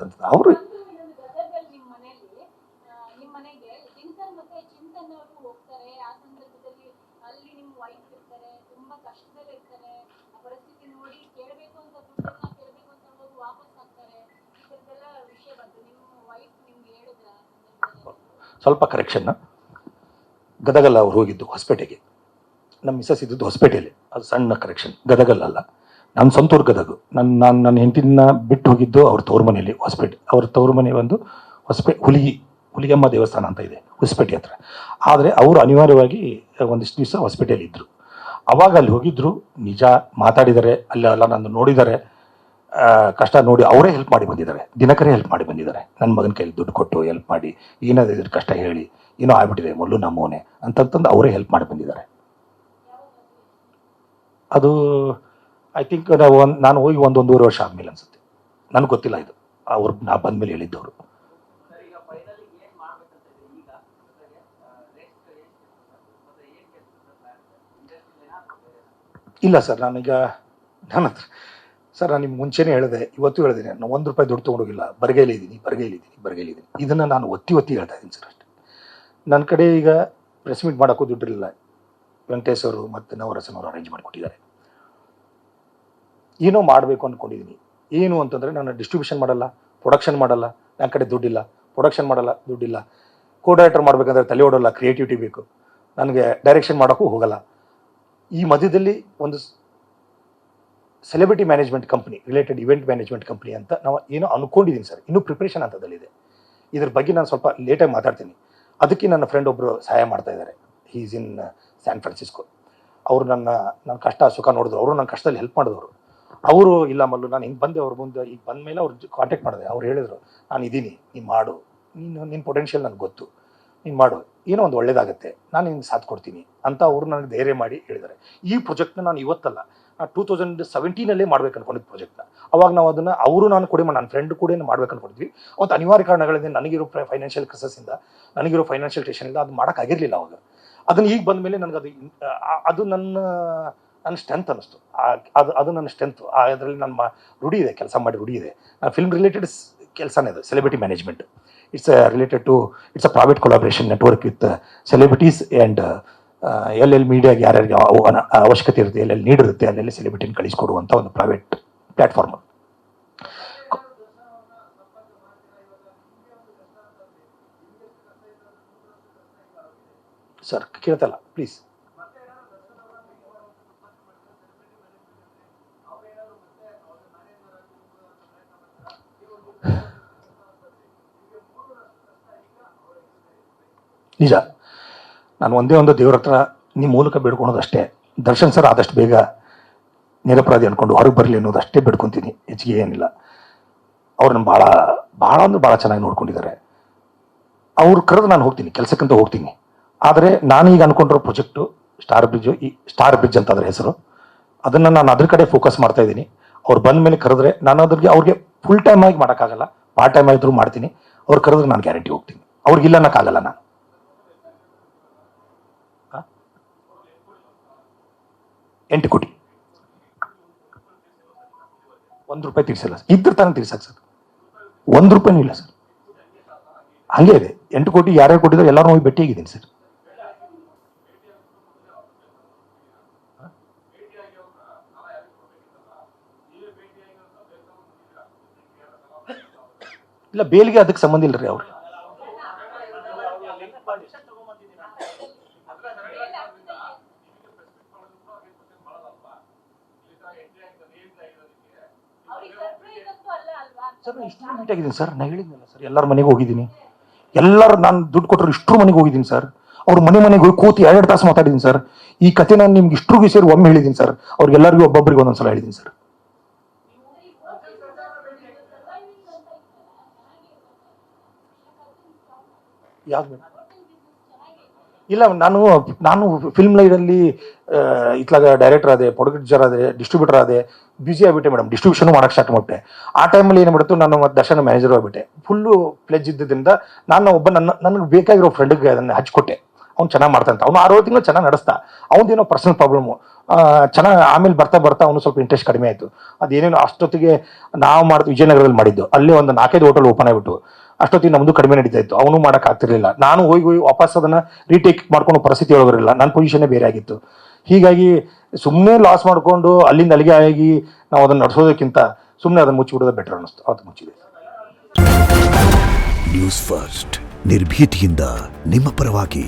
ಅಂತಂತ ಅವರು ಸ್ವಲ್ಪ ಕರೆಕ್ಷನ್. ಗದಗಲ್ಲ ಅವ್ರು ಹೋಗಿದ್ದು ಹೊಸಪೇಟೆಗೆ, ನಮ್ಮ ಮಿಸಸ್ ಇದ್ದದ್ದು ಹೊಸಪೇಟೆಯಲ್ಲಿ, ಅದು ಸಣ್ಣ ಕರೆಕ್ಷನ್. ಗದಗಲ್ಲ, ನನ್ನ ಸ್ವಂತೂರು ಗದಗ. ನನ್ನ ಹೆಂಡತಿನ ಬಿಟ್ಟು ಹೋಗಿದ್ದು ಅವ್ರ ತವ್ರ ಮನೆಯಲ್ಲಿ ಹೊಸಪೇಟೆ. ಅವ್ರ ತವ್ರ ಮನೆ ಒಂದು ಹುಲಿಗೆಮ್ಮ ದೇವಸ್ಥಾನ ಅಂತ ಇದೆ ಹೊಸಪೇಟೆ ಹತ್ರ. ಆದರೆ ಅವರು ಅನಿವಾರ್ಯವಾಗಿ ಒಂದಿಷ್ಟು ದಿವಸ ಹೊಸಪೇಟೆಯಲ್ಲಿ ಇದ್ದರು. ಅವಾಗ ಅಲ್ಲಿ ಹೋಗಿದ್ರು, ನಿಜ ಮಾತಾಡಿದ್ದಾರೆ, ಅಲ್ಲೆಲ್ಲ ನಾನು ನೋಡಿದ್ದಾರೆ, ಕಷ್ಟ ನೋಡಿ ಅವರೇ ಹೆಲ್ಪ್ ಮಾಡಿ ಬಂದಿದ್ದಾರೆ. ದಿನಕರೇ ಹೆಲ್ಪ್ ಮಾಡಿ ಬಂದಿದ್ದಾರೆ. ನನ್ನ ಮಗನ ಕೈಯಲ್ಲಿ ದುಡ್ಡು ಕೊಟ್ಟು ಹೆಲ್ಪ್ ಮಾಡಿ, ಏನಾದ್ರು ಕಷ್ಟ ಹೇಳಿ, ಏನೋ ಆಗ್ಬಿಟ್ಟಿದೆ ಮೊಲ್ಲು ನಮ್ಮವನೇ ಅಂತಂತಂದು ಅವರೇ ಹೆಲ್ಪ್ ಮಾಡಿ ಬಂದಿದ್ದಾರೆ. ಅದು ಐ ಥಿಂಕ್ ನಾನು ಹೋಗಿ ಒಂದೂವರೆ ವರ್ಷ ಆದಮೇಲೆ ಅನ್ಸುತ್ತೆ, ನನಗೆ ಗೊತ್ತಿಲ್ಲ ಇದು, ಅವ್ರು ನಾ ಬಂದಮೇಲೆ ಹೇಳಿದ್ದವರು. ಇಲ್ಲ ಸರ್, ನನ್ನ ಹತ್ರ ಸರ್ ನಾನು ನಿಮ್ಗೆ ಮುಂಚೆನೇ ಹೇಳಿದೆ, ಇವತ್ತು ಹೇಳಿದ್ದೀನಿ, ನಾನು ₹1 ದುಡ್ಡು ತೊಗೊಂಡೋಗಿಲ್ಲ. ಬರಿಗೈಲಿದ್ದೀನಿ. ಇದನ್ನು ನಾನು ಒತ್ತಿ ಹೇಳ್ತಾ ಇದ್ದೀನಿ ಸರ್ ಅಷ್ಟೇ. ನನ್ನ ಕಡೆ ಈಗ ಪ್ರೆಸ್ ಮೀಟ್ ಮಾಡೋಕ್ಕೂ ದುಡ್ಡಿರಲಿಲ್ಲ. ವೆಂಕಟೇಶ್ ಅವರು ಮತ್ತು ನವರಸನವರು ಅರೇಂಜ್ ಮಾಡಿಕೊಟ್ಟಿದ್ದಾರೆ. ಏನೋ ಮಾಡಬೇಕು ಅಂದ್ಕೊಂಡಿದ್ದೀನಿ. ಏನು ಅಂತಂದರೆ ನಾನು ಡಿಸ್ಟ್ರಿಬ್ಯೂಷನ್ ಮಾಡಲ್ಲ, ಪ್ರೊಡಕ್ಷನ್ ಮಾಡಲ್ಲ, ನನ್ನ ಕಡೆ ದುಡ್ಡಿಲ್ಲ. ಕೋ ಡೈರೆಕ್ಟರ್ ಮಾಡಬೇಕಂದ್ರೆ ತಲೆ ಓಡಲ್ಲ, ಕ್ರಿಯೇಟಿವಿಟಿ ಬೇಕು. ನನಗೆ ಡೈರೆಕ್ಷನ್ ಮಾಡೋಕ್ಕೂ ಹೋಗಲ್ಲ. ಈ ಮಧ್ಯದಲ್ಲಿ ಒಂದು celebrity management company, related event management company ಅಂತ ನಾವು ಏನೋ ಅಂದ್ಕೊಂಡಿದ್ದೀನಿ ಸರ್. ಇನ್ನೂ ಪ್ರಿಪ್ರೇಷನ್ ಹಂತದಲ್ಲಿದೆ. ಇದ್ರ ಬಗ್ಗೆ ನಾನು ಸ್ವಲ್ಪ ಲೇಟಾಗಿ ಮಾತಾಡ್ತೀನಿ. ಅದಕ್ಕೆ ನನ್ನ ಫ್ರೆಂಡ್ ಒಬ್ಬರು ಸಹಾಯ ಮಾಡ್ತಾ ಇದ್ದಾರೆ. He is in San Francisco. ಅವರು ನನ್ನ ಕಷ್ಟ ಸುಖ ನೋಡಿದ್ರು, ಅವರು ನನ್ನ ಕಷ್ಟದಲ್ಲಿ ಹೆಲ್ಪ್ ಮಾಡಿದವರು. ಅವರು ಇಲ್ಲ ಮಲ್ಲು ನಾನು ಹಿಂಗೆ ಬಂದೆ, ಅವ್ರ ಮುಂದೆ ಈಗ ಬಂದ ಮೇಲೆ ಅವ್ರು ಕಾಂಟ್ಯಾಕ್ಟ್ ಮಾಡಿದೆ. ಅವ್ರು ಹೇಳಿದ್ರು, ನಾನು ಇದ್ದೀನಿ, ನೀನು ಮಾಡು, ನಿನ್ನ ಪೊಟೆನ್ಷಿಯಲ್ ನನಗೆ ಗೊತ್ತು, ನೀನು ಮಾಡು, ಏನೋ ಒಂದು ಒಳ್ಳೇದಾಗುತ್ತೆ, ನಾನು ನಿನ್ಗೆ ಸಾಥ್ ಕೊಡ್ತೀನಿ ಅಂತ ಅವರು ನನಗೆ ಧೈರ್ಯ ಮಾಡಿ ಹೇಳಿದ್ದಾರೆ. ಈ ಪ್ರಾಜೆಕ್ಟ್ನ ನಾನು ಇವತ್ತಲ್ಲ, ನಾನು 2017 ಮಾಡ್ಬೇಕು ಅನ್ಕೊಂಡಿದ್ದು ಪ್ರಾಜೆಕ್ಟ್ನ. ಅವಾಗ ನಾವು ಅದನ್ನು ನಾನು ಕೂಡ ನನ್ನ ಫ್ರೆಂಡ್ ಕೂಡ ಮಾಡ್ಬೇಕು ಅನ್ಕೊಂಡಿದ್ವಿ. ಅವತ್ತು ಅನಿವಾರ್ಯ ಕಾರಣಗಳಿಂದ ನನಗಿರೋ ಫೈನಾನ್ಷಿಯಲ್ ಕ್ರೈಸಿಸಿಂದ, ನನಗಿರೋ ಫೈನಾನ್ಷಿಯಲ್ ಟೆನ್ಷನಿಂದ ಅದು ಮಾಡೋಕ್ಕಾಗಿರಲಿಲ್ಲ ಅವಾಗ. ಅದನ್ನು ಈಗ ಬಂದ ಮೇಲೆ ನನಗೆ ಅದು ನನ್ನ ಸ್ಟ್ರೆಂತ್ ಅನ್ನಿಸ್ತು. ಅದು ನನ್ನ ಸ್ಟ್ರೆಂತು. ಅದರಲ್ಲಿ ನನ್ನ ರೂಢಿ ಇದೆ, ಕೆಲಸ ಮಾಡಿ ರೂಢಿ ಇದೆ. ಫಿಲ್ಮ್ ರಿಲೇಟೆಡ್ ಕೆಲಸನೇ ಅದು, celebrity management. It's a private collaboration network with celebrities and ಎಲ್ಲೆಲ್ಲಿ ಮೀಡಿಯಾಗೆ ಯಾರ್ಯಾರಿಗೆ ಅವಶ್ಯಕತೆ ಇರುತ್ತೆ, ಎಲ್ಲೆಲ್ಲಿ ನೀಡಿರುತ್ತೆ ಅಲ್ಲೆಲ್ಲಿ ಸೆಲೆಬ್ರಿಟಿನ ಕಳಿಸ್ಕೊಡುವಂಥ ಒಂದು ಪ್ರೈವೇಟ್ ಪ್ಲ್ಯಾಟ್ಫಾರ್ಮ್. ಸರ್ ಕೇಳ್ತಲ್ಲ ಪ್ಲೀಸ್. ನಿಜ, ನಾನು ಒಂದೇ ಒಂದು ದೇವ್ರ ಹತ್ರ ನಿಮ್ಮ ಮೂಲಕ ಬೇಡ್ಕೊಳೋದು ಅಷ್ಟೇ. ದರ್ಶನ್ ಸರ್ ಆದಷ್ಟು ಬೇಗ ನಿರಪರಾಧಿ ಅಂದ್ಕೊಂಡು ಹೊರಗೆ ಬರಲಿ ಅನ್ನೋದು ಅಷ್ಟೇ ಬೇಡ್ಕೊತೀನಿ, ಹೆಚ್ಚಿಗೆ ಏನಿಲ್ಲ. ಅವ್ರನ್ನ ಭಾಳ ಚೆನ್ನಾಗಿ ನೋಡ್ಕೊಂಡಿದ್ದಾರೆ. ಅವ್ರು ಕರೆದು ನಾನು ಹೋಗ್ತೀನಿ, ಕೆಲಸಕ್ಕಂತ ಹೋಗ್ತೀನಿ. ಆದರೆ ನಾನೀಗ ಅಂದ್ಕೊಂಡಿರೋ ಪ್ರಾಜೆಕ್ಟು ಸ್ಟಾರ್ ಬ್ರಿಡ್ಜ್ ಅಂತ ಅದರ ಹೆಸರು. ಅದನ್ನು ನಾನು ಅದ್ರ ಕಡೆ ಫೋಕಸ್ ಮಾಡ್ತಾ ಇದ್ದೀನಿ. ಅವ್ರು ಬಂದ ಮೇಲೆ ಕರೆದ್ರೆ ನಾನು ಅವ್ರಿಗೆ ಫುಲ್ ಟೈಮ್ ಆಗಿ ಮಾಡೋಕ್ಕಾಗಲ್ಲ, ಪಾರ್ಟ್ ಟೈಮ್ ಆಗಿದ್ರು ಮಾಡ್ತೀನಿ. ಅವ್ರು ಕರೆದ್ರೆ ನಾನು ಗ್ಯಾರಂಟಿ ಹೋಗ್ತೀನಿ. ಅವ್ರಿಗಿಲ್ಲ ಅನ್ನೋಕ್ಕಾಗಲ್ಲ. ನಾನು 8 ಕೋಟಿ ₹1 ತೀರ್ಸಿಲ್ಲ ಸರ್. ಇದ್ರ ತಾನೇ ತೀರ್ಸಕ್ಕೆ ಸರ್, ₹1 ಇಲ್ಲ ಸರ್. ಹಂಗೆ ಇದೆ. 8 ಕೋಟಿ ಯಾರ್ಯಾರು ಕೊಟ್ಟಿದ್ದಾರೆ ಎಲ್ಲರೂ ಹೋಗಿ ಭೇಟಿಯಾಗಿದ್ದೀನಿ ಸರ್. ಇಲ್ಲ, ಬೇಲಿಗೆ ಅದಕ್ಕೆ ಸಂಬಂಧ ಇಲ್ಲ ರೀ. ಅವ್ರು ಸರ್ ಇಷ್ಟು ಮೀಟ್ ಆಗಿದ್ದೀನಿ ಸರ್. ನಾನು ಹೇಳಿದ್ನಲ್ಲ ಸರ್, ಎಲ್ಲರ ಮನೆಗೆ ಹೋಗಿದ್ದೀನಿ. ನಾನು ದುಡ್ಡು ಕೊಟ್ಟರು ಇಷ್ಟರ ಮನೆಗೆ ಹೋಗಿದ್ದೀನಿ ಸರ್. ಅವ್ರ ಮನೆಗೆ ಹೋಗಿ ಕೂತಿ 2 ತಾಸು ಮಾತಾಡಿದ್ದೀನಿ ಸರ್. ಈ ಕತೆ ನಾನು ನಿಮ್ಗೆ ಇಷ್ಟರಿಗೂ ಸೇರಿ ಒಮ್ಮೆ ಹೇಳಿದ್ದೀನಿ ಸರ್. ಅವ್ರಿಗೆಲ್ಲರಿಗೂ ಒಬ್ಬೊಬ್ಬರಿಗೆ ಒಂದೊಂದ್ಸಲ ಹೇಳಿದ್ದೀನಿ ಸರ್. ಯಾವ್ದು ಇಲ್ಲ, ನಾನು ಫಿಲ್ಮ್ ಲೈನಲ್ಲಿ ಇತ್ಲಾಗ ಡೈರೆಕ್ಟರ್ ಆದೆ, ಪ್ರೊಡ್ಯೂಸರ್ ಆದೆ, ಡಿಸ್ಟ್ರಿಬ್ಯೂಟರ್ ಆದೆ, ಬ್ಯುಸಿ ಆಗಿಬಿಟ್ಟೆ ಮೇಡಮ್. ಡಿಸ್ಟ್ರಿಬ್ಯೂಷನ್ ಮಾಡೋಕ್ಕೆ ಸ್ಟಾರ್ಟ್ ಮಾಡಿಬಿಟ್ಟೆ. ಆ ಟೈಮಲ್ಲಿ ಏನ್ಬಿಡ್ತು, ನಾನು ಮತ್ತು ದರ್ಶನ ಮ್ಯಾನೇಜರ್ ಆಗಿಬಿಟ್ಟೆ. ಫುಲ್ಲು ಪ್ಲೆಜ್ ಇದ್ದಿದ್ದರಿಂದ ನಾನು ನನಗೆ ಬೇಕಾಗಿರೋ ಫ್ರೆಂಡ್ಗೆ ಅದನ್ನು ಹಚ್ಕೊಟ್ಟೆ. ಅವ್ನು ಚೆನ್ನಾಗಿ ಮಾಡ್ತಾನಂತ. ಅವ್ನು 6 ತಿಂಗಳು ಚೆನ್ನಾಗಿ ನಡೆಸ್ತಾ, ಅವನದೇನೋ ಪರ್ಸನಲ್ ಪ್ರಾಬ್ಲಮ್ಮು ಚೆನ್ನಾಗಿ. ಆಮೇಲೆ ಬರ್ತಾ ಅವನು ಸ್ವಲ್ಪ ಇಂಟ್ರೆಸ್ಟ್ ಕಡಿಮೆ ಆಯಿತು. ಅದೇನೇನೋ ಅಷ್ಟೊತ್ತಿಗೆ ನಾವು ಮಾಡಿದ್ದು ವಿಜಯನಗರದಲ್ಲಿ ಮಾಡಿದ್ದು, ಅಲ್ಲಿ ಒಂದು 4-5 ಹೋಟೆಲ್ ಓಪನ್ ಆಗಿಬಿಟ್ಟು ಅಷ್ಟೊತ್ತಿಗೆ ನಮ್ಮದು ಕಡಿಮೆ ನಡೀತಾ ಇತ್ತು. ಅವನು ಮಾಡೋಕ್ಕಾಗ್ತಿರ್ಲಿಲ್ಲ. ನಾನು ಹೋಗಿ ವಾಪಸ್ ಅದನ್ನು ರೀಟೇಕ್ ಮಾಡ್ಕೊಂಡು ಪರಿಸ್ಥಿತಿ ಒಳಗಿರಲಿಲ್ಲ. ನನ್ನ ಪೊಸಿಷನ್ನೇ ಬೇರೆ ಆಗಿತ್ತು. ಹೀಗಾಗಿ ಸುಮ್ಮನೆ ಲಾಸ್ ಮಾಡಿಕೊಂಡು ಅಲ್ಲಿಂದ ಅಲ್ಲಿಗೆ ಆಗಿ ನಾವು ಅದನ್ನು ನಡೆಸೋದಕ್ಕಿಂತ ಸುಮ್ಮನೆ ಅದನ್ನು ಮುಚ್ಚಿಬಿಡೋದು ಬೆಟರ್ ಅನ್ನಿಸ್ತು. ಅವತ್ತು ಮುಚ್ಚಿದೆ. ನ್ಯೂಸ್ ಫಸ್ಟ್, ನಿರ್ಭೀತಿಯಿಂದ ನಿಮ್ಮ ಪರವಾಗಿ.